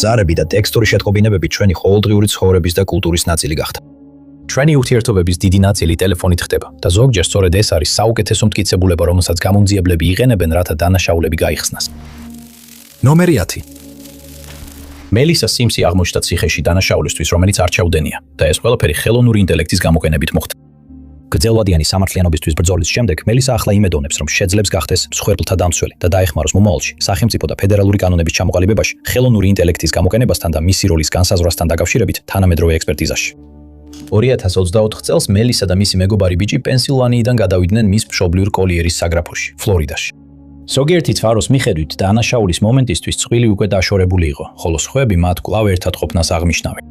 ზარები და ტექსტური შეტყობინებები ჩვენი ყოველდღიური ცხოვრების და კულტურის ნაწილი გახდა. ჩვენი ურთიერთობების დიდი ნაწილი ტელეფონით ხდება და ზოგჯერ სწორედ ეს არის საუკეთესო მტკიცებულება, რომელსაც გამომძიებლები იყენებენ, რათა დანაშაულები გაიხსნას. ნომერი 10. მელისა სიმსი აღმოჩნდა ციხეში დანაშაულისთვის, რომელიც არ ჩაუდენია და ეს ყველაფერი ხელოვნური ინტელექტის გამოყენებით მოხდა. გრძელვადიანი სამართლიანობისთვის ბრძოლის შემდეგ მელისა ახლა იმედოვნებს, რომ შეძლებს გახდეს მსხვერპლთა დამცველი და დაეხმაროს მომავალში სახელმწიფო და ფედერალური კანონების ჩამოყალიბებაში ხელოვნური ინტელექტის გამოყენებასთან და მისი როლის განსაზღვრასთან დაკავშირებით თანამედროვე ექსპერტიზაში. 2024 წელს მელისა და მისი მეგობარი ბიჭი პენსილვანიიდან გადავიდნენ მის მშობლიურ კოლიერის საგრაფოში, ფლორიდაში. ზოგიერთი თვაროს მიხედვით დანაშაულის მომენტისთვის წყვილი უკვე დაშორებული იყო, ხოლო სხვები მათ კვლავ ერთად ყოფნას აღნიშნავენ.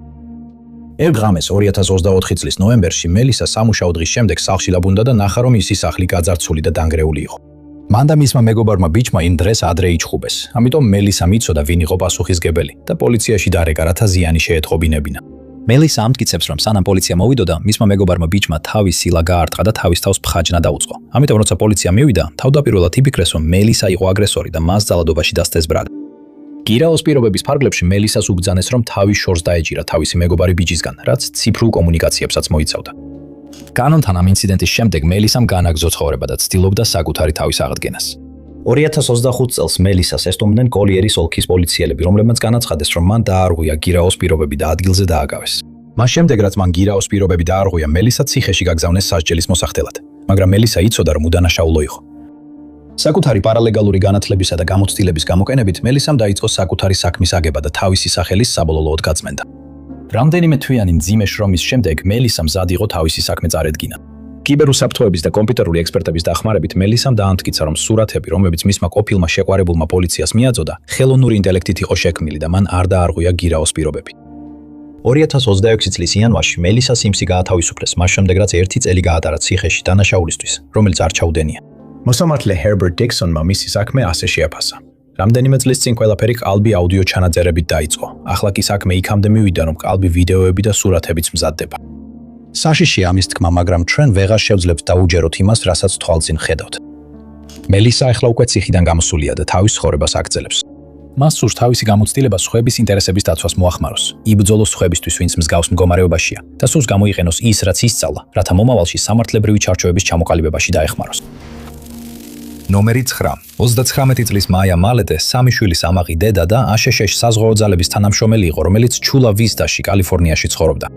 ერთ ღამეს 2024 წლის ნოემბერში მელისა სამუშაო დღის შემდეგ სახლში დაბრუნდა და ნახა, რომ ისი სახლი გაძარცული და დანგრეული იყო. მან და მისმა მეგობარმა ბიჭმა იმ დღეს ადრე იჩხუბეს, ამიტომ მელისამ იცოდა, ვინ იყო პასუხისგებელი და პოლიციაში დარეკა, რათა ზიანი შეეტყობინებინა. მელისა ამტკიცებს, რომ სანამ პოლიცია მოვიდოდა, მისმა მეგობარმა ბიჭმა თავის სილა გაარტყა და თავის თავს ფხაჯნა დაუწყო. ამიტომ როცა პოლიცია მივიდა, თავდაპირველად იფიქრეს, რომ მელისა იყო აგრესორი და მას ძალადობაში დასწეს ბრალი. გირაოს პირობების ფარგლებში მელისას უბრძანეს, რომ თავის შორს დაეჭირა თავისი მეგობარი ბიჭისგან, რაც ციფრულ კომუნიკაციებსაც მოიცავდა. კანონთან ამ ინციდენტის შემდეგ მელისამ განაგრძო ცხოვრება და ცდილობდა საკუთარი თავის აღდგენას. 2025 წელს მელისას ესტუმრნენ კოლიერის ოლქის პოლიციელები, რომლებმაც განაცხადეს, რომ მან დაარღვია გირაოს პირობები და ადგილზე დააგავეს. მას შემდეგ, რაც მან გირაოს პირობები დაარღვია, მელისა ციხეში გაგზავნეს სასჯელის მოსახდელად, მაგრამ მელისა იცოდა, რომ უდანაშაულო იყო. საკუთარი პარალეგალური განათლებისა და გამოცდილების გამოყენებით მელისამ დაიწყო საკუთარი საქმის აგება და თავისი სახელის საბოლოოდ გაწმენდა. რამდენიმე თვიანი მძიმე შრომის შემდეგ მელისამ მზად იყო თავისი საქმე წარედგინა. კიბერუსაფრთხოების და კომპიუტერული ექსპერტების დახმარებით მელისამ დაამტკიცა, რომ სურათები, რომლებიც მისმა ყოფილმა შეყვარებულმა პოლიციას მიაწოდა, ხელოვნური ინტელექტით იყო შექმნილი და მან არ დაარღვია გირაოს პირობები. 2026 წლის იანვარში მელისა სიმსი გაათავისუფლეს, მას შემდეგ რაც 1 წელი გაატარა ციხეში დანაშაულისთვის, რომელიც არ ჩაუდენია. მოსამართლე ჰერბერტ დიქსონმა მისი საქმე ასე შეაფასა. რამდენიმე წლის წინ ყველაფერი ყალბი აუდიო ჩანაწერებით დაიწყო. ახლა კი საქმე იქამდე მივიდა, რომ ყალბი ვიდეოები და სურათებიც მზადდება. საშიშია ამის თქმა, მაგრამ ჩვენ ვეღარ შევძლებთ დაუჯეროთ იმას, რასაც თვალწინ ხედავთ. მელისა ახლა უკვე ციხიდან გამოსულია და თავის ცხოვრებას აგრძელებს. მას სურს თავისი გამოცდილება სხვების ინტერესების დაცვას მოახმაროს, იბრძოლოს სხვებისთვის, ვინც მსგავს მდგომარეობაშია და სურს გამოიყენოს ის, რაც ისწავლა, რათა მომავალში სამართლებრივი ჩარჩოების ჩამოყალიბებაში დაეხმაროს. ნომერი 9. 39 წლის მაია მალეტე სამი შვილის ამაყი დედა და აშშ საზღვაო ძალების თანამშრომელი იყო, რომელიც ჩულა ვისტაში, კალიფორნიაში ცხოვრობდა.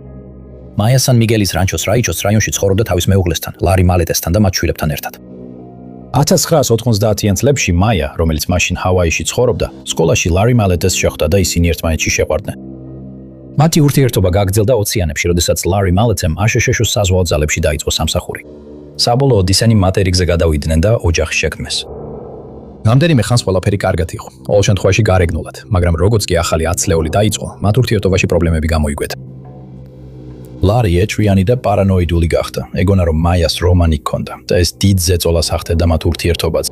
მაია სან მიგელის რანჩოს რაიჩოს რაიონში ცხოვრობდა თავის მეუღლესთან, ლარი მალეტესთან და მათ შვილებთან ერთად. 1990-იან წლებში მაია, რომელიც მაშინ ჰავაიში ცხოვრობდა, სკოლაში ლარი მალეტეს შეხვდა და ისინი ერთმანეთში შეყვარდნენ. მათი ურთიერთობა გაგრძელდა 20-იანებში, როდესაც ლარი მალეტემ აშშ-ის საზღვაო ძალებში დაიწყო სამსახური. საბოლოოდ ისინი მატერიკზე გადავიდნენ და ოჯახი შექმნეს. რამდენიმე ხანს ყველაფერი კარგად იყო, ყოველ შემთხვევაში გარეგნულად, მაგრამ როგორც კი ახალი ათწლეული დაიწყო, მათ ურთიერთობაში პრობლემები გამოიკვეთა. ლარი ეჭვიანი და პარანოიდული გახდა, ეგონა რომ მაიას რომანი ჰქონდა და ეს დიდ ზეწოლას ახდენდა მათ ურთიერთობაზე.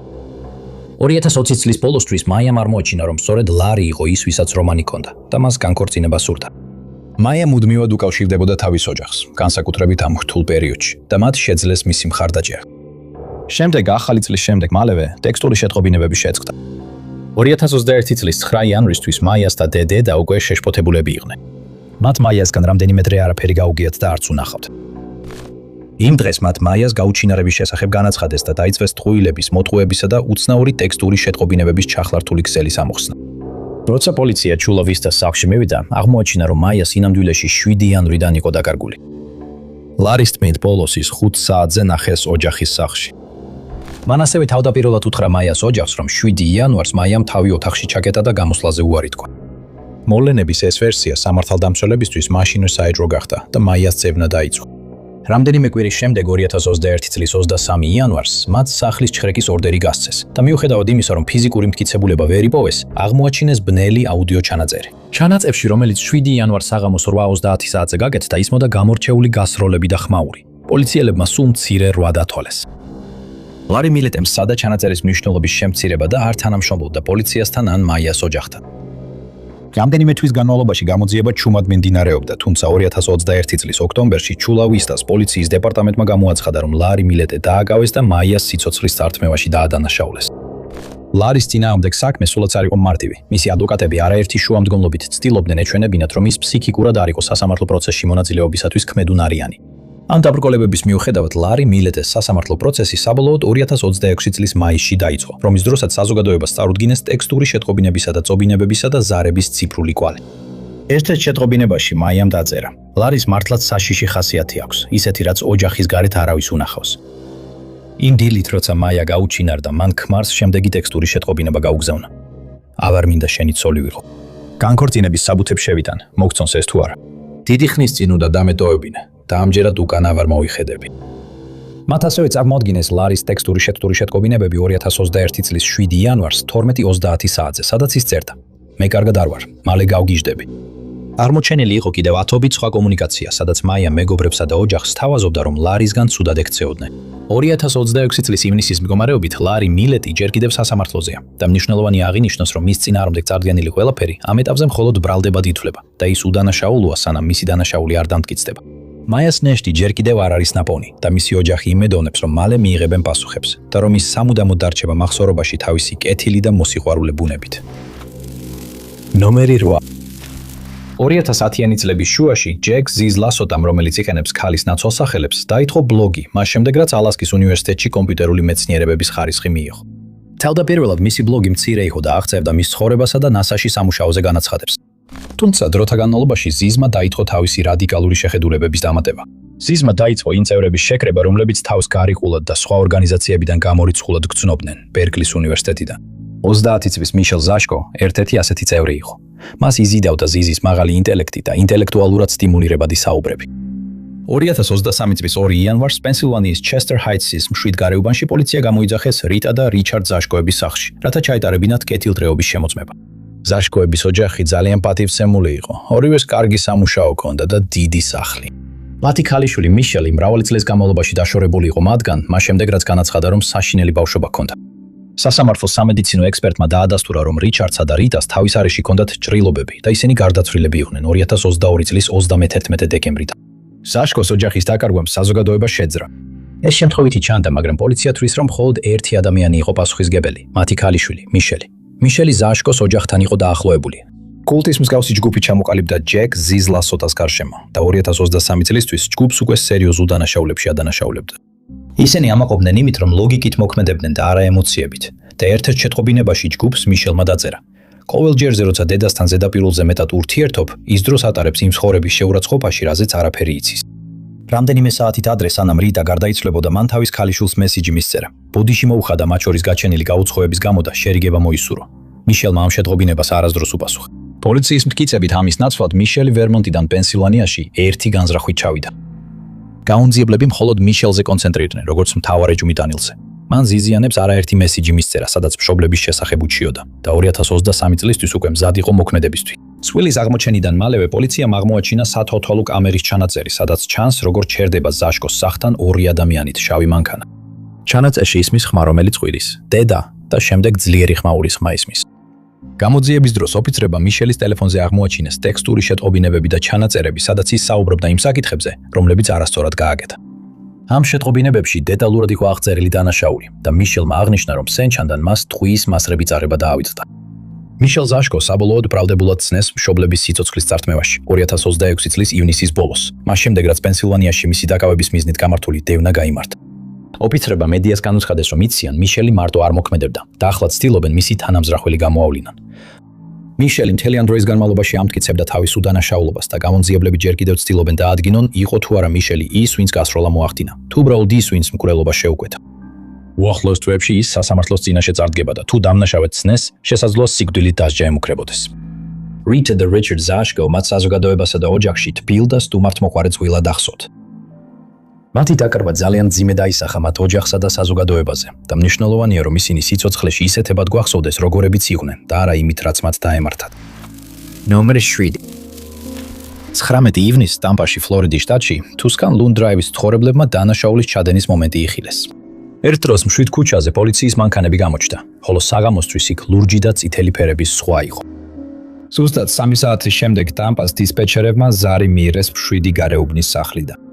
2020 წლის ბოლოსთვის მაიამ არ მოაჩინა, რომ სწორედ ლარი იყო ის, ვისაც რომანი ჰქონდა და მას განქორწინება სურდა. მაია მუდმივად უკავშირდებოდა თავის ოჯახს, განსაკუთრებით ამ რთულ პერიოდში და მათ შეძლეს მისი მხარდაჭერა. შემდეგ ახალი წლის შემდეგ მალევე ტექსტური შეტყობინებები შეწყდა. 2021 წლის 9 იანვრისთვის მაიას და დედა უკვე შეშფოთებულები იყვნენ. მათ მაიასგან რამდენიმე დღე არაფერი გაუგიათ და არც უნახავთ. იმ დღეს მათ მაიას გაუჩინარების შესახებ განაცხადეს და დაიწყეს ტყუილების, მოტყუებისა და უცნაური ტექსტური შეტყობინებების ჩახლართული ქსელის ამოხსნა. როცა პოლიცია ჩულა ვისტას სახლში მივიდა, აღმოაჩინა, რომ მაია სინამდვილეში 7 იანვრიდან იყო დაკარგული. ლარის თქმით, ბოლოს ის 5 საათზე ნახეს ოჯახის სახლში. მან ასევე თავდაპირველად უთხრა მაიას ოჯახს, რომ 7 იანვარს მაიამ თავი ოთახში ჩაკეტა და გამოსვლაზე უარი თქვა. მოვლენების ეს ვერსია სამართალდამცველებისთვის მაშინვე საეჭვო გახდა და მაიას ძებნა დაიწყო. რამდენიმე კვირის შემდეგ 2021 წლის 23 იანვარს მათ სახლის ჩხრეკის ორდერი გასცეს და მიუხედავად იმისა, რომ ფიზიკური მტკიცებულება ვერ იპოვეს, აღმოაჩინეს ბნელი აუდიო ჩანაწერი. ჩანაწევში, რომელიც 7 იანვარს საღამოს 8:30 საათზე გაკეთდა, ისმოდა გამორჩეული გასროლები და ხმაური. პოლიციელებმა სულ მცირე 8 დათვალეს. ლარი მილეტემ სადა ჩანაწერის მნიშვნელობის შემცირება და არ თანამშრომლობდა პოლიციასთან ან მაიას ოჯახთან. რამდენიმე თვის განმავლობაში გამოძიება ჩუმად მიმდინარეობდა, თუმცა 2021 წლის ოქტომბერში ჩულა ვისტას პოლიციის დეპარტამენტმა გამოაცხადა, რომ ლარი მილეტე დააგავეს და მაიას სიცოცხლის წართმევაში დაადანაშაულეს. ლარის წინააღმდეგ საქმე სულაც არ იყო მარტივი. მისი ადვოკატები არაერთი შუამდგომლობით ცდილობდნენ ეჩვენებინათ, რომ ის ფსიქიკურად არ იყო სასამართლო პროცესში მონაწილეობისათვის ქმედუნარიანი. ამ დაბრკოლებების მიუხედავად ლარი მილეტეს სასამართლო პროცესი საბოლოოდ 2026 წლის მაისში დაიწყო, რომლის დროსაც საზოგადოებას წარუდგინეს ტექსტური შეტყობინებისა და წობინებებისა და ზარების ციფრული კვალი. ერთ-ერთ შეტყობინებაში მაიამ დაწერა: ლარის მართლაც საშიში ხასიათი აქვს, ისეთი რაც ოჯახის გარეთ არავის უნახავს. იმ დილით, როცა მაია გაუჩინარდა, მან ქმარს შემდეგი ტექსტური შეტყობინება გაუგზავნა. ავარ მინდა შენი ცოლი ვიყო. განქორწინების საბუთებს შევიტან, მოგწონს ეს თუ არა. დიდი ხნის წინ უნდა დამეტოვებინე და ამჯერად უკან ავარ მოვიხედები. მათ ასევე წარმოადგინეს ლარის ტექსტური შეტყობინებები 2021 წლის 7 იანვარს 12:30 საათზე, სადაც ის წერდა: მე კარგად არ ვარ, მალე გავგიჟდები. აღმოჩენილი იყო კიდევ ათობით სხვა კომუნიკაცია, სადაც მაია მეგობრებსა და ოჯახს თავაზობდა, რომ ლარისგან ცუდად ექცეოდნენ. 2026 წლის ივნისის მდგომარეობით ლარი მილეტი ჯერ კიდევ სასამართლოზეა და მნიშვნელოვანია აღინიშნოს, რომ მის წინააღმდეგ წარდგენილი ყველაფერი ამ ეტაპზე მხოლოდ ბრალდებად ითვლება და ის უდანაშაულოა, სანამ მისი დანაშაული არ დამტკიცდება. მაიას ნეშტი ჯერ კიდევ არ არის ნაპოვნი და მისი ოჯახი იმედოვნებს, რომ მალე მიიღებენ პასუხებს და რომ ის სამუდამოდ დარჩება მახსოვრობაში თავისი კეთილი და მოსიყვარულე ბუნებით. ნომერი 8. 2010-იანი წლების შუაში ჯეკ ზიზ ლასოტამ, რომელიც იყენებს ქალის ნაცვალ სახელებს, დაიწყო ბლოგი, მას შემდეგ რაც ალასკის უნივერსიტეტში კომპიუტერული მეცნიერებების ხარისხი მიიღო. თავდაპირველად მისი ბლოგი მცირე იყო და აღწევდა მის ცხოვრებასა და NASA-ში სამუშაოზე განაცხადებს. თუმცა დროთა განმავლობაში ზიზმა დაიწყო თავისი რადიკალური შეხედულებების დამატება. ზიზმა დაიწყო იმ წევრების შეკრება, რომლებიც თავს გარიყულად და სხვა ორგანიზაციებიდან გამორიცხულად გრძნობდნენ ბერკლის უნივერსიტეტიდან. 30 წლის მიშელ ზაშკო ერთ-ერთი ასეთი წევრი იყო. მას იზიდავდა ზიზის მაღალი ინტელექტი და ინტელექტუალურად სტიმულირებადი საუბრები. 2023 წლის 2 იანვარს პენსილვანიის ჩესტერ ჰაიტსის მშვიდ გარეუბანში პოლიცია გამოიძახეს რიტა და რიჩარდ ზაშკოების სახლში, რათა ჩაეტარებინათ კეთილდღეობის შემოწმება. ზაშკოების ოჯახი ძალიან პატივცემული იყო. ორივეს კარგი სამუშაო ჰქონდა და დიდი სახლი. მათი ქალიშვილი მიშელი მრავალი წლის განმავლობაში დაშორებული იყო მათგან, მას შემდეგ რაც განაცხადა, რომ საშინელი ბავშვობა ჰქონდა. სასამართლოს სამედიცინო ექსპერტმა დაადასტურა, რომ რიჩარდსა და რიტას თავის არეში ჰქონდათ ჭრილობები და ისინი გარდაცვლილები იყვნენ 2022 წლის 31 დეკემბრიდან. ზაშკოს ოჯახის დაკარგვამ საზოგადოება შეძრა. ეს შემთხვევითი ჩანდა, მაგრამ პოლიცია თვლის, რომ მხოლოდ ერთი ადამიანი იყო პასუხისმგებელი, მათი ქალიშვილი, მიშელი. მიშელი ზაშკოს ოჯახთან იყო დაახლოებული. კულტის მსგავსი ჯგუფი ჩამოყალიბდა ჯეკ ზიზ ლასოტას გარშემო და 2023 წლისთვის ჯგუფს უკვე სერიოზულ დანაშაულებში ადანაშაულებდა. ისინი ამაყობდნენ იმით, რომ ლოგიკით მოქმედებდნენ და არა ემოციებით და ერთ-ერთ შეტყობინებაში ჯგუფს მიშელმა დაწერა: ყოველ ჯერზე, როცა დედასთან ზედაპირულზე მეტად ურთიერთობ, ის დროს ატარებს იმ ცხოვრების შეურაცხყოფაში, რაზეც არაფერი იცის. რამდენიმე საათით ადრე, სანამ რიტა გარდაიცვლებოდა, მან თავის ქალიშვილს მესიჯი მისწერა. ბოდიში მოუხადა მათ შორის გაჩენილი გაუცხოების გამო და შერიგება მოისურვა. მიშელმა ამ შეტყობინებას არასდროს უპასუხა. პოლიციის მტკიცებით ამის ნაცვლად მიშელი ვერმონტიდან პენსილვანიაში ერთი განზრახვით ჩავიდა. გაუნძიებლები მხოლოდ მიშელზე კონცენტრირდნენ, როგორც მთავარ ეჭვმიტანილზე. მან ზიზიანებს არაერთი მესიჯი მისწერა, სადაც მშობლების შესახებ უჩიოდა და 2023 წლისთვის უკვე მზად იყო მოქმედებისთვის. ცვილის აღმოჩენიდან მალევე პოლიციამ აღმოაჩინა სათვალთვალო კამერის ჩანაწერი, სადაც ჩანს, როგორ ჩერდება ზაშკოს სახლთან ორი ადამიანით შავი მანქანა. ჩანაწერში ისმის ხმა, რომელიც ყვირის, დედა და შემდეგ ძლიერი ხმაურის ხმა ისმის. გამოძიების დროს ოფიცრებმა მიშელის ტელეფონზე აღმოაჩინეს ტექსტური შეტყობინებები და ჩანაწერები, სადაც ის საუბრობდა იმ საკითხებზე, რომლებიც არასწორად გააკეთა. ამ შეტყობინებებში დეტალურად იყო აღწერილი დანაშაული და მიშელმა აღნიშნა, რომ სენჩანდან მას ტყუის მასრები წარება დაავიწყდა. მიშელ ზაშკო საბოლოოდ ბრალდებულად ცნეს მშობლების სიცოცხლის წართმევაში 2026 წლის ივნისის ბოლოს, მას შემდეგ რაც პენსილვანიაში მისი დაკავების მიზნით გამართული დევნა გაიმართა. ოფიცრებმა მედიას განუცხადეს, რომ იციან, მიშელი მარტო არ მოქმედებდა და ახლა ცდილობენ მისი თანამზრახველი გამოავლინან. მიშელი მთელი დროის განმავლობაში ამტკიცებდა თავის უდანაშაულობას და გამონძიებლები ჯერ კიდევ ცდილობენ დაადგინონ, იყო თუ არა მიშელი ის, ვინც გასროლა მოახდინა, თუ უბრალოდ ის, ვინც მკვლელობა შეუკვეთა. უახლოეს თვეებში ის სასამართლოს წინაშე წარდგება და თუ დამნაშავედ ცნეს, შესაძლოა სიკვდილით დასჯა ემუქრებოდეს. რიტა და რიჩარდ ზაშკო მათ საზოგადოებასა და ოჯახში თბილ და სტუმართმოყვარე წყვილად ახსოვთ. მათი დაკარგვა ძალიან მძიმე დაისახა მათ ოჯახსა და საზოგადოებაზე და მნიშვნელოვანია, რომ ისინი სიცოცხლეში ისეთებად გვახსოვდეს, როგორებიც იყვნენ და არა იმით, რაც მათ დაემართათ. ნომერი 7. 19 ივნისს ტამპაში, ფლორიდის შტატში, თუსკან ლუნ დრაივის მცხოვრებლებმა დანაშაულის ჩადენის მომენტი იხილეს. ერთ დროს მშვიდ ქუჩაზე პოლიციის მანქანები გამოჩნდა, ხოლო საღამოსთვის იქ ლურჯი და წითელი ფერების სხვა იყო. ზუსტად 3 საათის შემდეგ ტამპას დისპეჩერებმა ზარი მიიღეს მშვიდი გარეუბნის სახლიდან.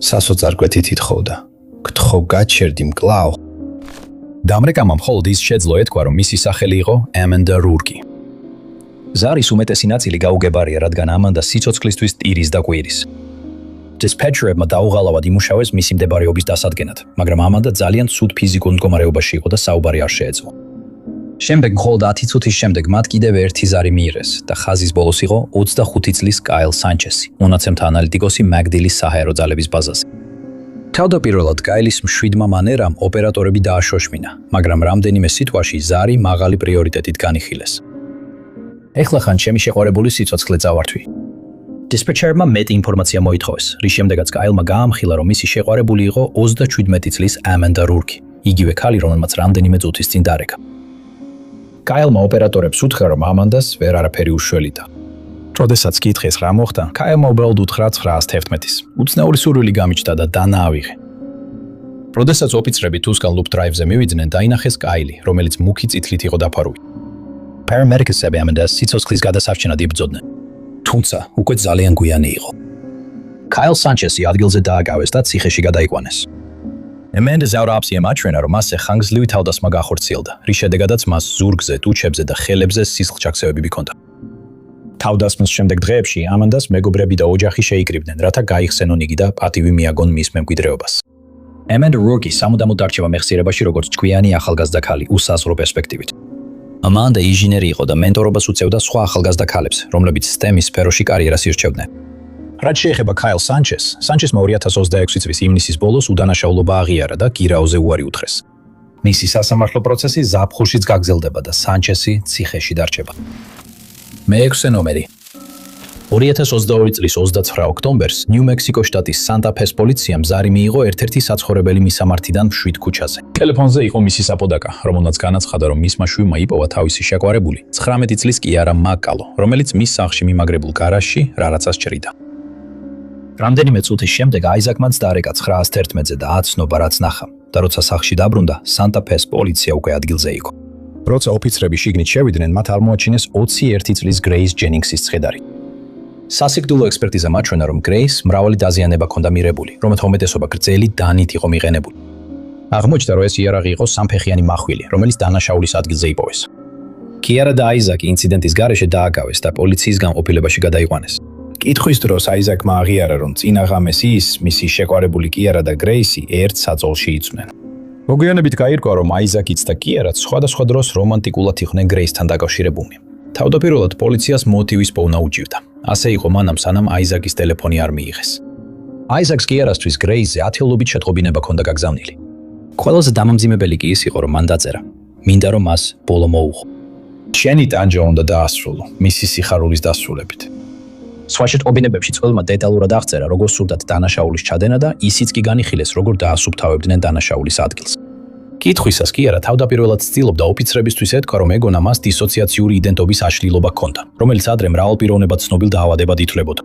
სასოწარკვეთით ითხოვდა: გთხოვ გაჩერდი მკლავ. დამრეკამამ მხოლოდ ის შეძლო ეთქვა, რომ მისი სახელი იყო Amanda Rourke. ზარის უმეტესი ნაწილი გაუგებარია, რადგან ამანდა სიცოცხლისთვის ტირის და კვირის. დისპეჩერებმა დაუღალავად იმუშავეს მისი მდებარეობის დასადგენად, მაგრამ ამანდა ძალიან ცუდ ფიზიკურ მდგომარეობაში იყო და საუბარი არ შეეძლო. შემდეგ მხოლოდ 10 წუთის შემდეგ მათ კიდევ ერთი ზარი მიიღეს და ხაზის ბოლოს იყო 25 წლის კაილ სანჩესი, მონაცემთა ანალიტიკოსი მაგდილის საჰაერო ძალების ბაზაზე. თავდაპირველად კაილის მშვიდმა მანერამ ოპერატორები დააშოშმინა, მაგრამ რამდენიმე სიტყვაში ზარი მაღალი პრიორიტეტით განიხილეს. ეხლა ხან ჩემი შეყვარებული სიცოცხლე წავართვი. დისპეჩერმა მეტი ინფორმაცია მოითხოვეს, რის შემდეგაც კაილმა გაამხილა, რომ მისი შეყვარებული იყო 37 წლის Amanda Rourke, იგივე ქალი, რომელმაც რამდენიმე წუთის წინ დარეკა. კაილმა ოპერატორებს უთხრა, რომ ამანდას ვერ არაფერი უშველიდა. როდესაც კითხეს რა მოხდა, კაილმა უბრალოდ უთხრა 911-ის. უცნაური სურვილი გამიჩნდა და დანა ავიღე. როდესაც ოფიცრები თუსკან ლუპ დრაივზე მივიდნენ, დაინახეს კაილი, რომელიც მუქი წითლით იყო დაფარული. პარამედიკები ამანდას სიცოცხლის გადასარჩენად იბრძოდნენ. თუმცა უკვე ძალიან გვიანი იყო. კაილ სანჩესი ადგილზე დააკავეს და ციხეში გადაიყვანეს. Amanda's ავტოპსია მაჩვენა, რომ მასზე ხანგრძლივი თავდასხმა გახორციელდა, რის შედეგადაც მას ზურგზე, ტუჩებზე და ხელებზე სისხლჩაქცევები ჰქონდა. თავდასხმის შემდეგ დღეებში ამანდას მეგობრები და ოჯახი შეიკრიბნენ, რათა გაიხსენონ იგი და პატივი მიაგონ მის მემკვიდრეობას. Amanda Rourke სამუდამოდ დარჩება მეხსიერებაში როგორც ჭკვიანი ახალგაზრდა ქალი უსაზღვრო პერსპექტივით. Amanda ინჟინერი იყო და მენტორობას უწევდა სხვა ახალგაზრდა ქალებს, რომლებიც STEM-ის სფეროში კარიერას ირჩევდნენ. რაც შეეხება კაილ სანჩესმა 2026 წლის ივნისის ბოლოს უდანაშაულობა აღიარა და გირაოზე უარი უთხრეს. მისი სასამართლო პროცესი ზაფხულშიც გაგრძელდება და სანჩესი ციხეში დარჩება. მე-6 ნომერი. 2022 წლის 29 ოქტომბერს ნიუ-მექსიკო შტატის სანტა-ფეს პოლიციამ ზარი მიიღო ერთ-ერთი საცხოვრებელი მისამართიდან მშვიდ ქუჩაზე. ტელეფონზე იყო მისი საპოდაკა, რომელმაც განაცხადა, რომ მისმა შვივმა იპოვა თავისი შეყვარებული, 19 წლის კიარა მაკალო, რომელიც მის სახლში მიმაგრებულ გარაჟში რარაცას ჭრიდა. რამდენიმე წუთის შემდეგ აიზაკმაც დარეკა 911-ზე და აცნობა რაც ნახა და როცა სახლში დაბრუნდა, სანტა-ფეს პოლიცია უკვე ადგილზე იყო. როცა ოფიცრები შიგნით შევიდნენ, მათ აღმოაჩინეს 21 წლის გრეის ჯენინგსის ცხედარი. სასიკვდილო ექსპერტიზა მაჩვენა, რომ გრეის მრავალი დაზიანება ჰქონდა მიღებული, რომელთა უმეტესობა გრძელი დანით იყო მიყენებული. აღმოჩნდა, რომ ეს იარაღი იყო სამფეხიანი მახვილი, რომელიც დანაშაულის ადგილზე იპოვეს. კიარა და აიზაკი ინციდენტის გარეშე დააკავეს და პოლიციის განყოფილებაში გადაიყვანეს. კითხვის დროს აიზაკმა აღიარა, რომ წინა ღამეს ის, მისი შეყვარებული კიარა და გრეისი ერთ საწოლში იცვნენ. მოგვიანებით გაირკვა, რომ აიზაკიც და კიერაც სხვადასხვა დროს რომანტიკულად იყვნენ გრეისთან დაკავშირებულნი. თავდაპირველად პოლიციას მოტივის პოვნა უჭირდა. ასე იყო მანამ, სანამ აიზაკის ტელეფონი არ მიიღეს. აიზაკს კიერასთვის გრეისზე ათეულობით შეტყობინება ჰქონდა გაგზავნილი. ყველაზე დამამძიმებელი კი ის იყო, რომ მან დაწერა: მინდა რომ მას ბოლო მოუღო. შენი ტანჯა უნდა დაასრულო, მისი სიხარულის დასრულებით. სხვა შეტყობინებებში წყვილმა დეტალურად აღწერა, როგორ სურდათ დანაშაულის ჩადენა და ისიც კი განიხილეს, როგორ დაასუფთავებდნენ დანაშაულის ადგილს. კითხვისას კიერა თავდაპირველად ცდილობდა ოფიცრებისთვის ეთქვა, რომ ეგონა მას დისოციაციური იდენტობის აშლილობა ჰქონდა, რომელიც ადრე მრავალპიროვნებად ცნობილ დაავადებად ითვლებოდა.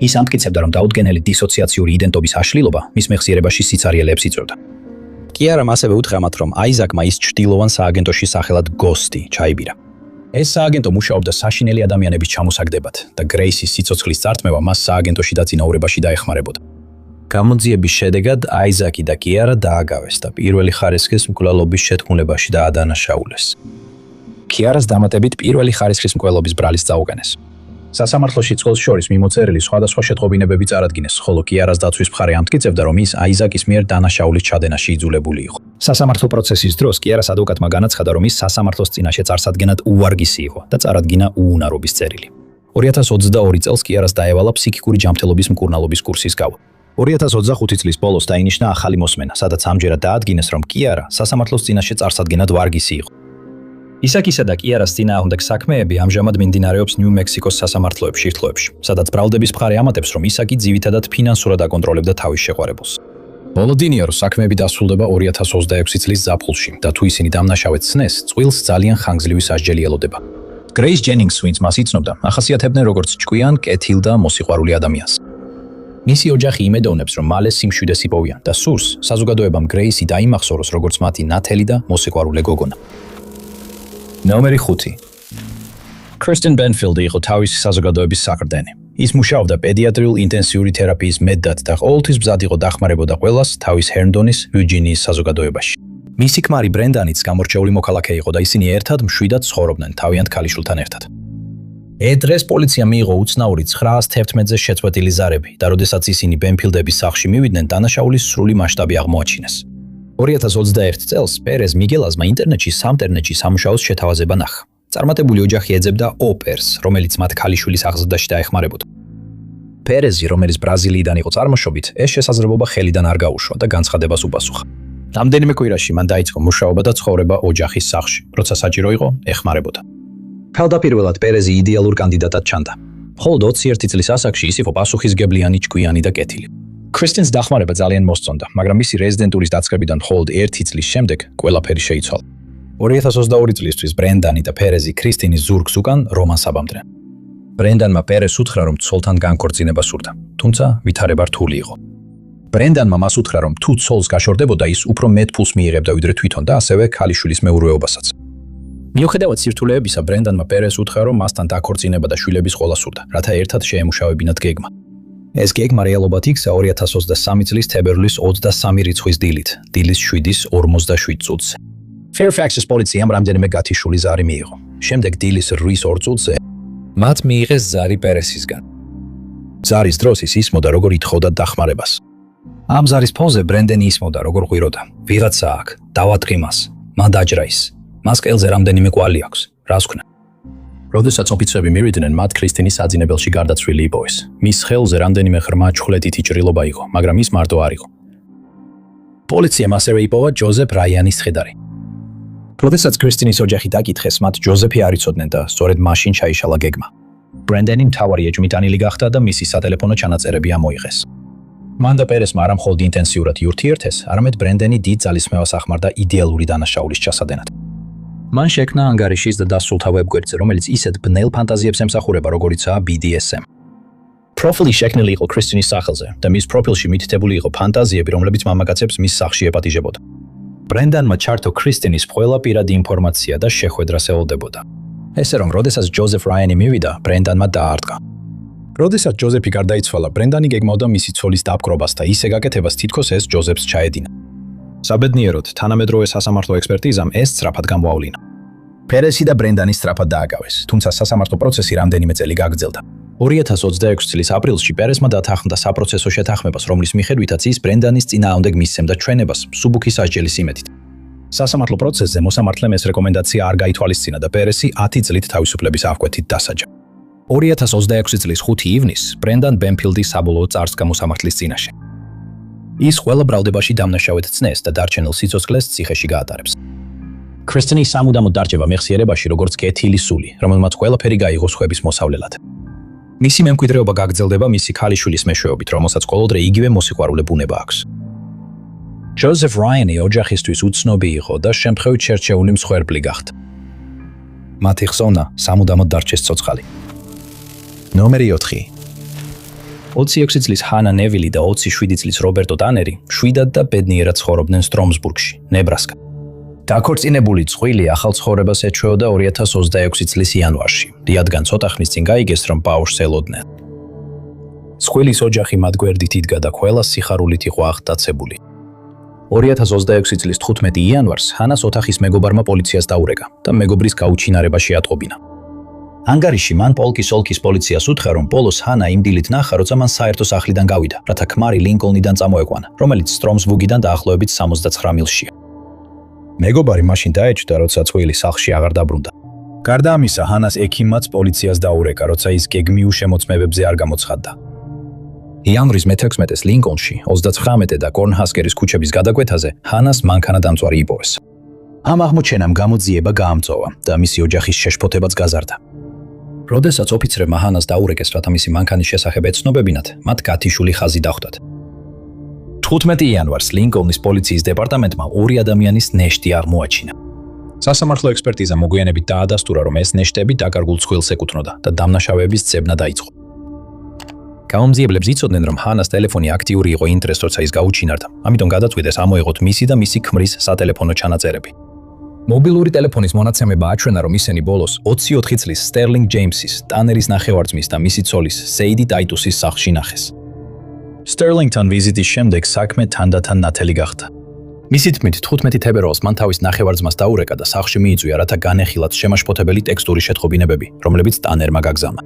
ის ამტკიცებდა, რომ დაუდგენელი დისოციაციური იდენტობის აშლილობა მის მეხსიერებაში სიცარიელეებს იწვევდა. კიერამ ასევე უთხრა მათ, რომ აიზაკმა ის ჩრდილოვან სააგენტოში სახელად გოსტი ჩაიბირა. ეს სააგენტო მუშაობდა საშინელი ადამიანების ჩამოსაგდებად და გრეისის სიცოცხლის წართმევა მას სააგენტოში დაწინაურებაში დაეხმარებოდა. გამოძიების შედეგად აიზაკი და კიერა დააგავეს და პირველი ხარისხის მკვლელობის შეთქმულებაში დაადანაშაულეს. კიერას დამატებით პირველი ხარისხის მკვლელობის ბრალის წაუყენეს. სასამართლოში წყვილს შორის მიმოწერილი სხვადასხვა შეტყობინებები წარადგინეს, ხოლო კიერას დაცვის მხარე ამტკიცებდა, რომ ის აიზაკის მიერ დანაშაულის ჩადენაში იძულებული იყო. სასამართლო პროცესის დროს კიერას ადვოკატმა განაცხადა, რომ ის სასამართლოს წინაშე წარსადგენად უვარგისი იყო და წარადგინა უუნარობის წერილი. 2022 წელს კიერას დაევალა ფსიქიკური ჯანმრთელობის მკურნალობის კურსის გავა. 2025 წლის ბოლოს დაინიშნა ახალი მოსმენა, სადაც ამჯერად დაადგინეს, რომ კიერა სასამართლოს წინაშე წარსადგენად ვარგისი იყო. ისაკისა და კიერას წინააღმდეგ საქმეები ამჟამად მიმდინარეობს ნიუ-მექსიკოს სასამართლოებში, სადაც ბრალდების მხარე ამატებს, რომ ისაკი ძირითადად ფინანსურად აკონტროლებდა თავის შეყვარებულს. მოლოდინია, რომ საქმეები დასრულდება 2026 წლის ზაფხულში და თუ ისინი დამნაშავედ ცნეს, წყვილს ძალიან ხანგრძლივი სასჯელი ელოდება. გრეის ჯენინგს, ვინც მას იცნობდა, ახასიათებდნენ როგორც ჭკვიან, კეთილ და მოსიყვარული ადამიანს. მისი ოჯახი იმედოვნებს, რომ მალე სიმშვიდეს იპოვიან და სურს საზოგადოებამ გრეისი დაიმახსოვროს როგორც მათი ნათელი და მოსიყვარულე გოგონა. ნომერი 5. კრისტენ ბენფილდი იყო თავისი საზოგადოების საყრდენი. ის მუშაობდა პედიატრიულ ინტენსიური თერაპიის მედდად და ყოველთვის მზად იყო დახმარებოდა ყველას თავის ჰერნდონის, ვირჯინიის საზოგადოებაში. მისი ქმარი ბრენდანიც გამორჩეული მოქალაქე იყო და ისინი ერთად მშვიდად ცხოვრობდნენ თავიანთ ქალიშვილთან ერთად. დღეს პოლიცია მიიღო უცნაური 911-ზე შეწყვეტილი ზარები და როდესაც ისინი ბენფილდების სახლში მივიდნენ, დანაშაულის სრული მასშტაბი აღმოაჩინეს. 2021 წელს პერეს მიგელაზმა ინტერნეტში სამტერნეტში სამუშაოს შეთავაზება ნახა. წარმატებული ოჯახი ეძებდა ოპერს, რომელიც მათ ქალიშვილის აღზრდაში დაეხმარებოდა. პერეზი, რომელიც ბრაზილიიდან იყო წარმოშობით, ეს შესაძლებლობა ხელიდან არ გაუშვა და განცხადებას უპასუხა. რამდენიმე კვირაში მან დაიწყო მუშაობა და ცხოვრება ოჯახის სახლში, როცა საჭირო იყო, ეხმარებოდა. თავდაპირველად პერეზი იდეალურ კანდიდატად ჩანდა. მხოლოდ 21 წლის ასაკში ის იყო პასუხისმგებლიანი, ჭკვიანი და კეთილი. ქრისტინს დახმარება ძალიან მოსწონდა, მაგრამ მისი რეზიდენტურის დაწყებიდან მხოლოდ 1 წლის შემდეგ ყველაფერი შეიცვალა. 2022 წლისთვის ბრენდანი და პერეზი ქრისტინის ზურგს უკან რომანს აბამდნენ. ბრენდანმა პერეს უთხრა, რომ ცოლთან განქორწინება სურდა, თუმცა ვითარება რთული იყო. ბრენდანმა მას უთხრა, რომ თუ ცოლს გაშორდებოდა, ის უფრო მეტ ფულს მიიღებდა ვიდრე თვითონ და ასევე ქალიშვილის მეურვეობასაც. მიუხედავად სირთულეებისა, ბრენდანმა პერეს უთხრა, რომ მასთან დაქორწინება და შვილების ყოლა სურდა, რათა ერთად შეემუშავებინათ გეგმა. ეს გეგმა რეალობად იქცა 2023 წლის თებერვლის 23 რიცხვის დილით, დილის 7:47 წუთზე. Fairfax-ის პოლიციამ რამდენიმე გათიშული ზარი მიიღო. შემდეგ დილის 8:02 წუთზე მათ მიიღეს ზარი პერესისგან. ზარის დროს ის ისმოდა, როგორ ითხოვდა დახმარებას. ამ ზარის ფონზე ბრენდენი ისმოდა, როგორ ღვიროდა. ვიღაცა აქ, დავატყი მას, მან დაჯრა ის. მას ყელზე რამდენიმე კვალი აქვს. რას ვქნა? როდესაც ოფიცრები მივიდნენ, მათ ქრისტინის საძინებელში გარდაცვლილი იპოვეს. მის ხელზე რამდენიმე ღრმა ჩხვლეტითი ჭრილობა იყო, მაგრამ ის მარტო არ იყო. პოლიციამ ასევე იპოვა ჯოზეფ რაიანის ცხედარი. როდესაც ქრისტინის ოჯახი დაკითხეს, მათ ჯოზეფი არ იცოდნენ და სწორედ მაშინ ჩაიშალა გეგმა. ბრენდენი მთავარი ეჭვმიტანილი გახდა და მისი სატელეფონო ჩანაწერები ამოიღეს. მან და პერესმა არა მხოლოდ ინტენსიურად იურთიერთეს, არამედ ბრენდენი დიდ ძალისხმევას ახმარდა იდეალური დანაშაულის ჩასადენად. მან შექმნა ანგარიშის და დასრულთა ვებგვერდზე, რომელიც ისეთ ბნელ ფანტაზიებს ემსახურება, როგორიცაა BDSM. პროფილი შექმნილი იყო ქრისტინის სახელზე და მის პროფილში მითითებული იყო ფანტაზიები, რომლებიც მამაკაცებს მის სახლში ეპატიჟებოდა. ბრენდანმა ჩართო ქრისტინის ყველა პირადი ინფორმაცია და შეხვედრა ელოდებოდა. ესე რომ, როდესაც ჯოზეფ რაიანი მივიდა, ბრენდანმა დაარტყა. როდესაც ჯოზეფი გარდაიცვალა, ბრენდანი გეგმავდა მისი ცოლის დაპყრობას და ისე გაკეთებას, თითქოს ეს ჯოზეფს ჩაედინა. საბედნიეროდ, თანამედროვე სასამართლო ექსპერტიზამ ეს სწრაფად გამოავლინა. პერესი და ბრენდანი სწრაფად დააკავეს, თუმცა სასამართლო პროცესი რამდენიმე წელი გაგრძელდა. 2026 წლის აპრილში პერესმა დათანხმდა საპროცესო შეთანხმებას, რომლის მიხედვითაც ის ბრენდანის წინააღმდეგ მისცემდა ჩვენებას მსუბუქი სასჯელის იმედით. სასამართლო პროცესზე მოსამართლემ ეს რეკომენდაცია არ გაითვალისწინა და პერესი 10 წლით თავისუფლების აღკვეთით დასაჯა. 2026 წლის 5 ივნისს ბრენდან ბენფილდი საბოლოო წარსდგა მოსამართლის წინაშე. ის ყველა ბრალდებაში დამნაშავედ ცნეს და დარჩენილ სიცოცხლეს ციხეში გაატარებს. ქრისტინის სამუდამოდ დარჩება მეხსიერებაში, როგორც კეთილი სული, რომელმაც ყველაფერი გაიღო სხვების მოსავლელად. მისი მემკვიდრეობა გაგრძელდება მისი ქალიშვილის მეშვეობით, რომელსაც ყოველდღე იგივე მოსიყვარულე ბუნება აქვს. ჯოზეფ რაიანი ოჯახისთვის უცნობი იყო და შემთხვევით შერჩეული მსხვერპლი გახდა. მათი ხსოვნა სამუდამოდ დარჩეს ცოცხალი. ნომერი 4. 26 წლის ჰანა ნევილი და 27 წლის რობერტო ტანერი მშვიდად და ბედნიერად ცხოვრობდნენ სტრომსბურგში, ნებრასკა. დაქორწინებული წყვილი ახალ ცხოვრებას ეჩვეოდა 2026 წლის იანვარში, რადგან ცოტა ხნის წინ გაიგეს, რომ ბავშვს ელოდნენ. წყვილის ოჯახი მათ გვერდით იდგა და ყველა სიხარულით იყო აღტაცებული. 2026 წლის 15 იანვარს ჰანას ოთახის მეგობარმა პოლიციას დაურეკა და მეგობრის გაუჩინარება შეატყობინა. ანგარიში მან პოლკის ოლქის პოლიციას უთხრა, რომ პოლოს ჰანა იმ დილით ნახა, როცა მან საერთო სახლიდან გავიდა, რათა ქმარი ლინკოლნიდან წამოეყვანა, რომელიც სტრომსბურგიდან დაახლოებით 69 მილშია. მეგობარი მაშინ დაეჭვდა, როცა წყვილი სახლში აღარ დაბრუნდა. გარდა ამისა, ჰანას ექიმმაც პოლიციას დაურეკა, როცა ის გეგმიურ შემოწმებებზე არ გამოცხადდა. იანვრის მე-16-ს ლინკოლნში 39 და კორნჰასკერის ქუჩების გადაკვეთაზე ჰანას მანქანადამწვარი იპოვეს. ამ აღმოჩენამ გამოძიება გაამწოვა და მისი ოჯახის შეშფოთებაც გაზარდა. როდესაც ოფიცრებმა ჰანას დაურეკეს, რათა მისი მანქანის შესახებ ეცნობებინათ, მათ გათიშული ხაზი დახვდათ. 15 იანვარს ლინკოლნის პოლიციის დეპარტამენტმა 2 ადამიანის ნეშტი აღმოაჩინა. სასამართლო ექსპერტიზა მოგვიანებით დაადასტურა, რომ ეს ნეშტები დაკარგულ ცხვილს ეკუთვნოდა და დამნაშავეების ძებნა დაიწყო. გაუმძიებლებს იცოდნენ, რომ ჰანას ტელეფონი აქტიური იყო იმ დროს, როცა ის გაუჩინარდა, ამიტომ გადაწყვიტეს ამოეღოთ მისი და მისი ქმრის სატელეფონო ჩანაწერები. მობილური ტელეფონის მონაცემება აჩვენა, რომ ისინი ბოლოს 24 წლის სტერლინგ ჯეიმსის, ტანერის ნახევარ-ძმის და მისი ცოლის სეიდი ტაიტუსის სახლში ნახეს. სტერლინგთან ვიზიტის შემდეგ საქმე თანდათან ნათელი გახდა. მისი თქმით, 15 თებერვალს მან თავის ნახევარ-ძმას დაურეკა და სახლში მიიწვია, რათა განეხილათ შემაშფოთებელი ტექსტური შეტყობინებები, რომლებიც ტანერმა გაგზავნა.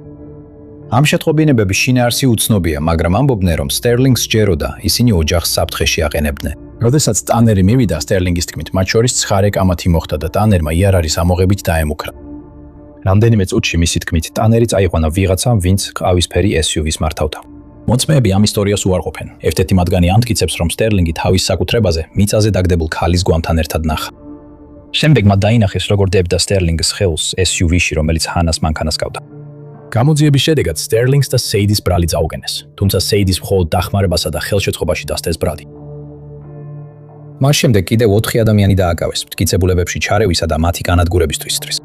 ამ შეტყობინებების შინაარსი უცნობია, მაგრამ ამბობდნენ, რომ სტერლინგს სჯეროდა ისინი ოჯახს საფრთხეში აყენებდნენ. როდესაც ტანერი მივიდა, სტერლინგის თქმით, მათ შორის 9 კამათი მოხდა და ტანერმა იარარის ამოღებით დაემუქრა. რამდენიმე წუთში მისი თქმით, ტანერი წაიყვანა ვიღაცამ, ვინც ყავისფერი SUV-ს მართავდა. მოწმეები ამ ისტორიას უარყოფენ. ერთ-ერთი მათგანი ამტკიცებს, რომ სტერლინგი თავის საკუთრებაზე მიწაზე დაგდებულ ქალის გვამთან ერთად ნახა. შემდეგ მათ დაინახეს, როგორ დებდა სტერლინგის ხელს SUV-ში, რომელიც ჰანას მანქანას ჰგავდა. გამოძიების შედეგად სტერლინგს და სეიდის ბრალი წაუგენეს, თუმცა სეიდის მხოლოდ დახმარებასა და ხელშეწყობაში დასდეს ბრალი. მას შემდეგ კიდევ 4 ადამიანი დააკავეს მტკიცებულებებში ჩარევისა და მათი განადგურებისთვის.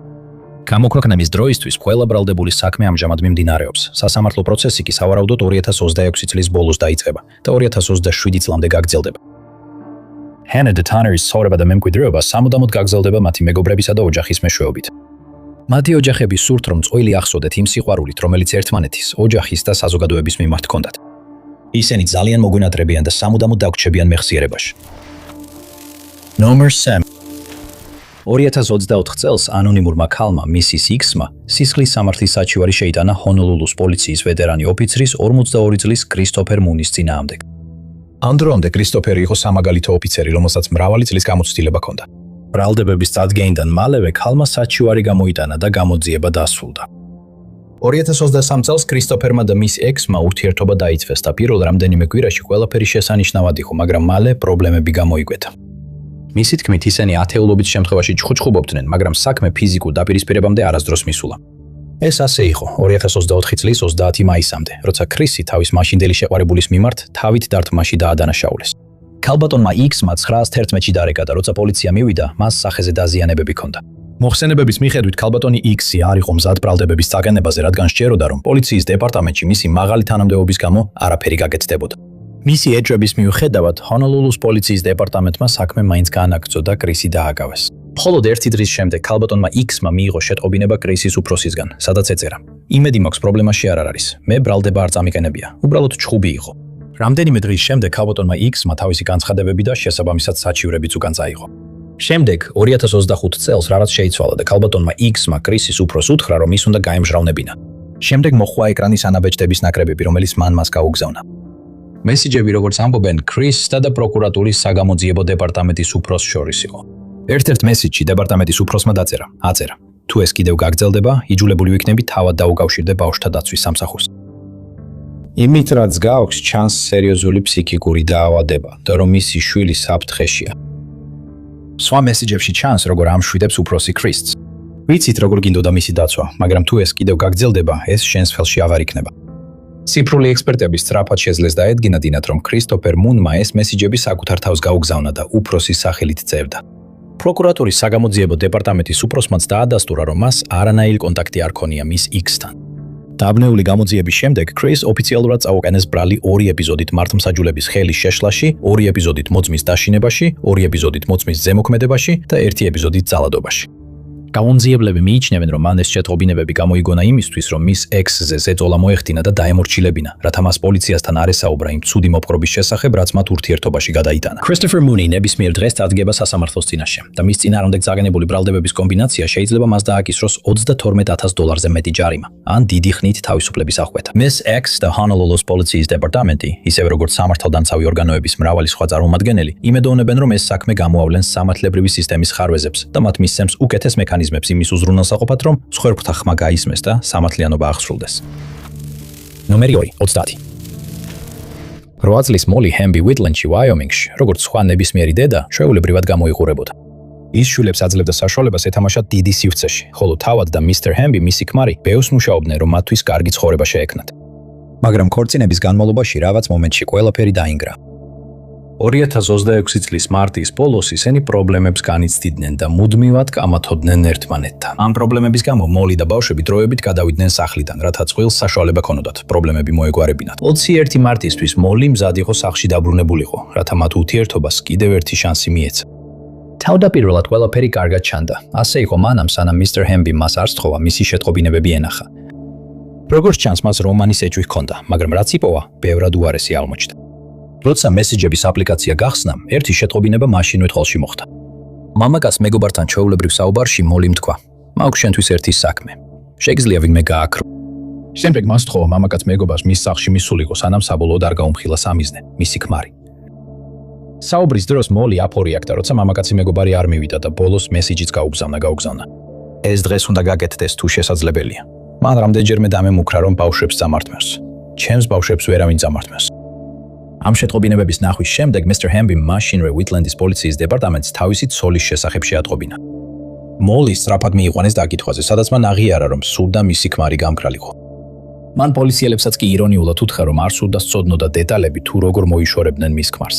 გამოქვეყნების დროისთვის ყველა ბრალდებული საქმე ამჟამად მიმდინარეობს. სასამართლო პროცესი კი სავარაუდოდ 2026 წლის ბოლოს დაიწყება და 2027 წლამდე გაგრძელდება. ჰანა და ტანერის ცხოვრება და მემკვიდრეობა სამუდამოდ გაგრძელდება მათი მეგობრებისა და ოჯახის მეშვეობით. მათი ოჯახები სურთ, რომ წყვილი ახსოვდეთ იმ სიყვარულით, რომელიც ერთმანეთის, ოჯახის და საზოგადოების მიმართ ჰქონდათ. ისინი ძალიან მოგვინატრებიან და სამუდამოდ დაგვრჩებიან მეხსიერებაში. Number 7. 2024 წელს ანონიმურმა ქალმა მისის X-მა სისხლის სამართლის საჩივარი შეიტანა ჰონოლულუს პოლიციის ვეტერანი ოფიცრის 42 წლის კრისტოფერ მუნის წინააღმდეგ. ამ დრომდე კრისტოფერი იყო სამაგალითო ოფიცერი, რომელსაც მრავალი წლის გამოცდილება ჰქონდა. ბრალდებების წარდგენიდან მალევე ქალმა საჩივარი გამოიტანა და გამოძიება დასრულდა. 2023 წელს კრისტოფერმა და მის X-მა ურთიერთობა დაიწვეს და პირველ რამდენიმე კვირაში ყველაფერი შესანიშნავად იყო, მაგრამ მალე პრობლემები გამოიკვეთა. მისი თქმით, ისინი ათეულობით შემთხვევაში ჩხუბობდნენ, მაგრამ საქმე ფიზიკურ დაპირისპირებამდე არასდროს მისულა. ეს ასე იყო 2024 წლის 30 მაისამდე, როცა კრისი თავის მაშინდელი შეყვარებულის მიმართ თავით დარტყმაში დაადანაშაულეს. ქალბატონმა X-მა 911-ში დარეკა და როცა პოლიცია მივიდა, მას სახეზე დაზიანებები ჰქონდა. მოხსენებების მიხედვით ქალბატონი X-ი არ იყო მზად ბრალდებების წაგენებაზე, რადგან სჯეროდა, რომ პოლიციის დეპარტამენტში მისი მაღალი თანამდებობის გამო არაფერი გაკეთდებოდა. მისი ეჭვების მიუხედავად, ჰონოლულუს პოლიციის დეპარტამენტმა საქმე მაინც გაანაგრძო და კრისი დააკავეს. მხოლოდ ერთი დღის შემდეგ ქალბატონმა X-მა მიიღო შეტყობინება კრისის უფროსისგან, სადაც ეწერა: "იმედი მაქვს, პრობლემაში არ არის. მე ბრალდება არ წამიყენებია. უბრალოდ ჩხუბი იყო." რამდენიმე დღის შემდეგ ქალბატონმა X-მა თავისი განცხადებები და შესაბამისად საჩივრებიც უკან წაიღო. შემდეგ 2025 წელს რაღაც შეიცვალა და ქალბატონმა X-მა კრისის უფროს უთხრა, რომ ის უნდა გაემჟღავნებინა. შემდეგ მოხდა ეკრანის ანაბეჭდების ნაკრებები, რომელიც მან მას გაუგზავნა. მესიჯები, როგორც ამბობენ, კრისსა და პროკურატურის საგამოძიებო დეპარტამენტის უფროს შორის იყო. ერთ-ერთ მესიჯში დეპარტამენტის უფროსმა აწერა: "თუ ეს კიდევ გაგრძელდება, იჯულებული ვიქნები თავად დაუკავშირდე ბავშვთა დაცვის სამსახურს." იმით, რაც გააქვს, ჩანს სერიოზული ფსიქიკური დაავადება და რომ მისი შვილი საფრთხეშია. სხვა მესიჯებში ჩანს, როგორ ამშვიდებს უფროსი კრისს. ვიცით, როგორ გინდოდა მისი დაცვა, მაგრამ თუ ეს კიდევ გაგრძელდება, ეს შენს ხელში აღარ იქნება. ციფრული ექსპერტები სწრაფად შეძლეს დაედგინათ, რომ კრისტოფერ მუნმა ეს მესიჯები საკუთარ თავს გაუგზავნა და უფროსის სახელით წერდა. პროკურატურის საგამოძიებო დეპარტამენტის უფროსმაც დაადასტურა, რომ მას არანაირი კონტაქტი არ ჰქონია მის X-თან. დაბნეული გამოძიების შემდეგ კრის ოფიციალურად წაუყენეს ბრალი 2 ეპიზოდით მართლმსაჯულების ხელის შეშლაში, 2 ეპიზოდით მოწმის დაშინებაში, 2 ეპიზოდით მოწმის ზემოქმედებაში და 1 ეპიზოდით ძალადობაში. გამომძიებლები მიიჩნევენ, რომ მან ეს შეტყობინებები გამოიგონა იმისთვის, რომ მის X-ზე ზეწოლა მოეხდინა და დაემორჩილებინა, რათა მას პოლიციასთან არ ესაუბრა იმ ცუდი მოპყრობის შესახებ, რაც მათ ურთიერთობაში გადაიტანა. კრისტოფერ მუნი ნებისმიერ დღეს წარდგება სასამართლოს წინაშე და მის წინააღმდეგ წაგენებული ბრალდებების კომბინაცია შეიძლება მას დააკისროს $22,000-ზე მეტი ჯარიმა, ან დიდი ხნით თავისუფლების აღკვეთა. მის X და ჰონოლულუს პოლიციის დეპარტამენტი, ისევე როგორც სამართალდამცავი ორგანოების მრავალი სხვა წარმომადგენელი, იმედოვნებენ, რომ ეს საქმე გამოავლენს სამართლებრივი სისტემის ხარვეზებს და მათ მისცემს უკეთეს მექანიზმებს იმის უზრუნველსაყოფად, რომ მსხვერპლთა ხმა გაისმეს და სამართლიანობა აღსრულდეს. ნომერი 2, 30. 8 წლის მოლი ჰემბი უიტლენდში, ვაიომინგში, როგორც სხვა ნებისმიერი დედა, ჩვეულებრივად გამოიყურებოდა. ის შვილებს აძლევდა საშუალებას ეთამაშათ დიდი სივრცეში, ხოლო თავად და მისტერ ჰემბი, მისი ქმარი, ბევრს მუშაობდნენ, რომ მათთვის კარგი ცხოვრება შეექმნათ. მაგრამ ქორწინების განმავლობაში რაღაც მომენტში ყველაფერი დაინგრა. 2026 წლის მარტის ბოლოს ისინი პრობლემებს განიცდიდნენ და მუდმივად კამათობდნენ ერთმანეთთან. ამ პრობლემების გამო მოლი და ბავშვები დროებით გადავიდნენ სახლიდან, რათა წყვილს საშუალება ჰქონოდათ პრობლემები მოეგვარებინათ. 21 მარტისთვის მოლი მზად იყო სახლში დაბრუნებულიყო, რათა მათ ურთიერთობას კიდევ ერთი შანსი მიეცა. თავდაპირველად ყველაფერი კარგად ჩანდა. ასე იყო მანამ, სანამ მისტერ ჰემბი მას არ სთხოვა მისი შეტყობინებები ენახა. როგორც ჩანს, მას რომანის ეჭვი ჰქონდა, მაგრამ რაც იპოვა, ბევრად უარესი აღმოჩნდა. როცა მესეჯების აპლიკაცია გახსნა, ერთი შეტყობინება მაშინვე თვალში მოხდა. მამაკაც მეგობართან ჩვეულებრივ საუბარში მოლიმ თქვა: "მაქვს შენთვის ერთი საქმე. შეგიძლია ვინმე გააქრო?" შემდეგ მას თხოვა მამაკაც მეგობარს მის სახლში მისულიყო, სანამ საბოლოოდ არ გაუმხილა სამიზნე, მისი ქმარი. საუბრის დროს მოლი აფორიაქდა, როცა მამაკაცი მეგობარი არ მივიდა და ბოლოს მესეჯიც გაუგზავნა. ეს დღეს უნდა გაკეთდეს თუ შესაძლებელია. მან რამდენჯერმე დამემუქრა, რომ ბავშვებს წამართმევს. ჩემს ბავშვებს ვერავინ წამართმევს. ამ შეტყობინებების ნახვის შემდეგ Mr. Hambim მაშინვე უიტლენდის პოლიციის დეპარტამენტს თავისი ცოლის შესახებ შეატყობინა. მოლი სწრაფად მიიყვანეს დაკითხვაზე, სადაც მან აღიარა, რომ სურდა მისი ქმარი გამქრალიყო. მან პოლიციელებსაც კი ირონიულად უთხრა, რომ არ სურდა სწოდნოდა დეტალები თუ როგორ მოიშორებდნენ მის ქმარს.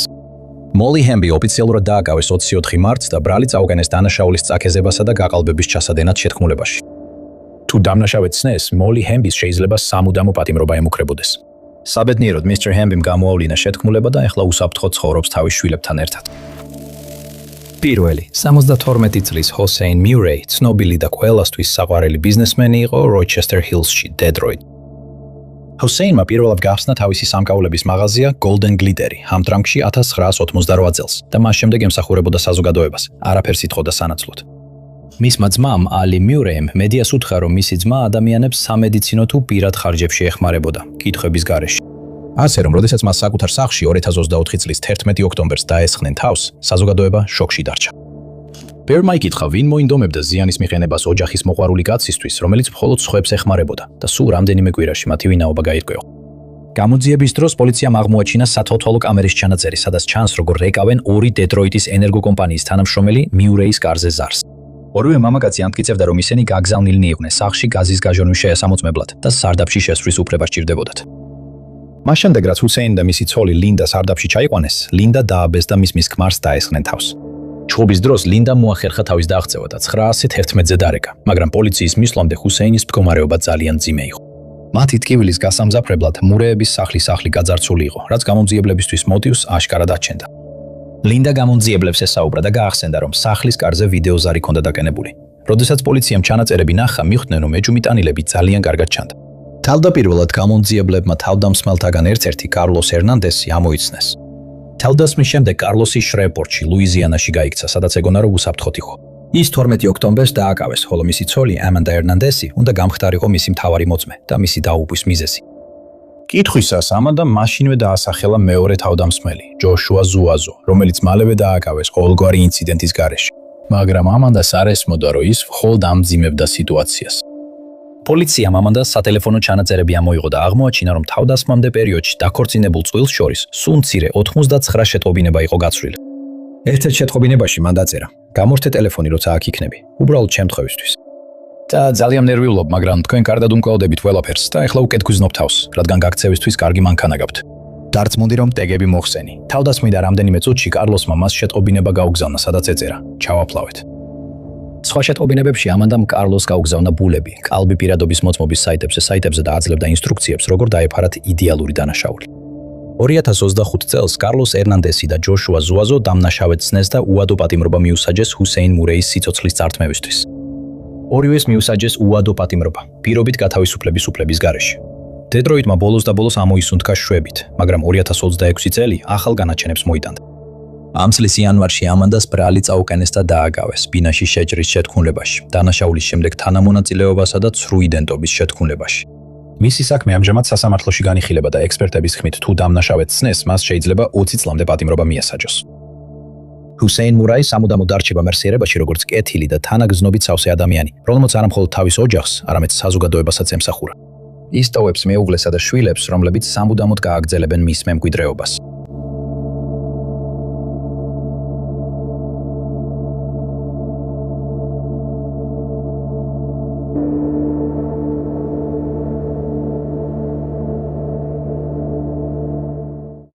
მოლი ჰემბი ოფიციალურად დააკავეს 24 მარტს და ბრალი წაუყენეს დანაშაულის წაქეზებასა და გაყალბების ჩასადენად შეთქმულებაში. თუ დამნაშავედ ცნეს, მოლი ჰემბის შეიძლება სამუდამო პატიმრობა ემუქრებოდეს. საბედნიეროდ Mr. Hambim გამოავლინა შეთქმულება და ახლა უსაფრთხოდ ცხოვრობს თავის შვილებთან ერთად. პირველი 72 წლის ჰოსეინ მიურეი ცნობილი და ყველასთვის საყვარელი ბიზნესმენი იყო როჩესტერ ჰილსში, დეტროიტ. ჰოსეინმა პირველად გახსნა თავისი სამკაულების მაღაზია Golden Glitter ჰამტრანგში 1988 წელს და მას შემდეგ ემსახურებოდა საზოგადოებას, არაფერს იტყოდა სანაცვლოდ. მისმა ძმამ ალი მიურეიმ მედიას უთხრა, რომ მისი ძმა ადამიანებს სამედიცინო თუ პირად ხარჯებში ეხმარებოდა კითხვების გარეშე. ასე რომ, როდესაც მას საკუთარ სახლში 2024 წლის 11 ოქტომბერს დაესხნენ თავს, საზოგადოება შოკში დარჩა. ბერმა იკითხა, ვინ მოინდომებდა ზიანის მიყენებას ოჯახის მოყვარული კაცისთვის, რომელიც მხოლოდ სხვებს ეხმარებოდა და სულ რამდენიმე კვირაში მათი ვინაობა გაირკვევა. გამოძიების დროს პოლიციამ აღმოაჩინა სათვალთვალო კამერის ჩანაწერი, სადაც ჩანს, როგორ რეკავენ ორი დეტროიტის ენერგოკომპანიის თანამშრომელი მიურეის კარზე ზარს. ორივე მამაკაცი ამტკიცებდა, რომ ისინი გაგზავნილნი იყვნენ სახლში გაზის გაჟონვის შეესამოწმებლად და სარდაფში შესვლის უფლება სჭირდებოდათ. მას შემდეგ, რაც ჰუსეინ და მისი ცოლი ლინდა სარდაფში ჩაიყვანეს, ლინდა დააბეს და მის ქმარს დაესხნენ თავს. ჩხუბის დროს ლინდა მოახერხა თავის დაღწევა და 911-ზე დარეკა, მაგრამ პოლიციის მისვლამდე ჰუსეინის მდგომარეობა ძალიან მძიმე იყო. მათი ტკივილის გასამზაფრებლად მურეების სახლი გაძარცული იყო, რაც გამომძიებლებისთვის მოტივს აშკარად აჩენდა. ლინდა გამომძიებლებს ესაუბრა და გაახსენდა, რომ სახლის კარზე ვიდეოზარი ჰქონდა დაკენებული. როდესაც პოლიციამ ჩანაწერები ნახა, მიხვდნენ, რომ ეჯუმიტანილები ძალიან კარგად ჩანდა. თავდაპირველად გამომძიებლებმა თავდამსხმელთაგან ერთ-ერთი კარლოს ერნანდესი ამოიცნეს. თავდასხმის შემდეგ კარლოსი შრეპორტში, ლუიზიანაში გაიქცა, სადაც ეგონა, რომ უსაფრთხოდ იყო. ის 12 ოქტომბერს დააკავეს, ხოლო მისი ცოლი ამანდა ერნანდესი უნდა გამხდარიყო მისი მთავარი მოწმე და მისი დაუყვის მიზეზი. კითხვისას ამანდამ მაშინვე დაასახელა მეორე თავდამსხმელი, ჯოშუა ზუაზო, რომელიც მალევე დააკავეს ყოველგვარი ინციდენტის გარეშე. მაგრამ ამანდას არ ესმოდა, რომ ის მხოლოდ ამძიმებდა სიტუაციას. პოლიციამ ამანდას სატელეფონო ჩანაწერები ამოიღო და აღმოაჩინა, რომ თავდასხმამდე პერიოდში დაქორწინებულ წყვილს შორის სულ მცირე 99 შეტყობინება იყო გაცვლილი. ერთ-ერთ შეტყობინებაში მან დაწერა: "გამორთე ტელეფონი, როცა აქ იქნები, უბრალოდ შემთხვევისთვის. და ძალიან ნერვიულობ, მაგრამ თქვენ კარგად უმკლავდებით ყველაფერს და ახლა უკეთ გვიზნობ თავს, რადგან გაქცევისთვის კარგი მანქანა გაქვთ. დარწმუნდი, რომ ტეგები მოხსენი." თავდასხმიდა რამდენიმე წუთში კარლოსმა მას შეტყობინება გაუგზავნა, სადაც ეწერა: "ჩავაფლავეთ." სხვა შეტყობინებებში ამანდამ კარლოს გაუგზავნა ბულები, კალბი პირადობის მოწმობის საიტებზე და აძლევდა ინსტრუქციებს, როგორ დაეფარათ იდეალური დანაშაული. 2025 წელს კარლოს ერნანდესი და ჯოშუა ზუაზო დამნაშავედ ცნეს და უადო პატიმრობა მიუსაჯეს ჰუსეინ მურეის სიცოცხლის წართმევისთვის. ორივეს მიუსაჯეს უადო პატიმრობა, პირობით გათავისუფლების უფლების გარეშე. დეტროიტმა ბოლოს ამოისუნთქა შვებით, მაგრამ 2026 წელი ახალ განაჩენებს მოიტანდა. ამ წლის იანვარში ამანდას ბრალი წაუყენეს და დააკავეს ბინაში შეჭრის შეთქმულებაში, დანაშაულის შემდეგ თანამონაწილეობასა და ცრუ იდენტობის შეთქმულებაში. მისი საქმე ამჟამად სასამართლოში განიხილება და ექსპერტების ხმით, თუ დამნაშავედ ცნეს, მას შეიძლება 20 წლამდე პატიმრობა მიესაჯოს. ჰუსეინ მურაი სამუდამოდ დარჩება მერსიერებაში, როგორც კეთილი და თანაგრძნობით სავსე ადამიანი, რომელმაც არა მხოლოდ თავის ოჯახს, არამედ საზოგადოებასაც ემსახურა. ის ტოვებს მეუღლესა და შვილებს, რომლებიც სამუდამოდ გააგრძელებენ მის მემკვიდრეობას.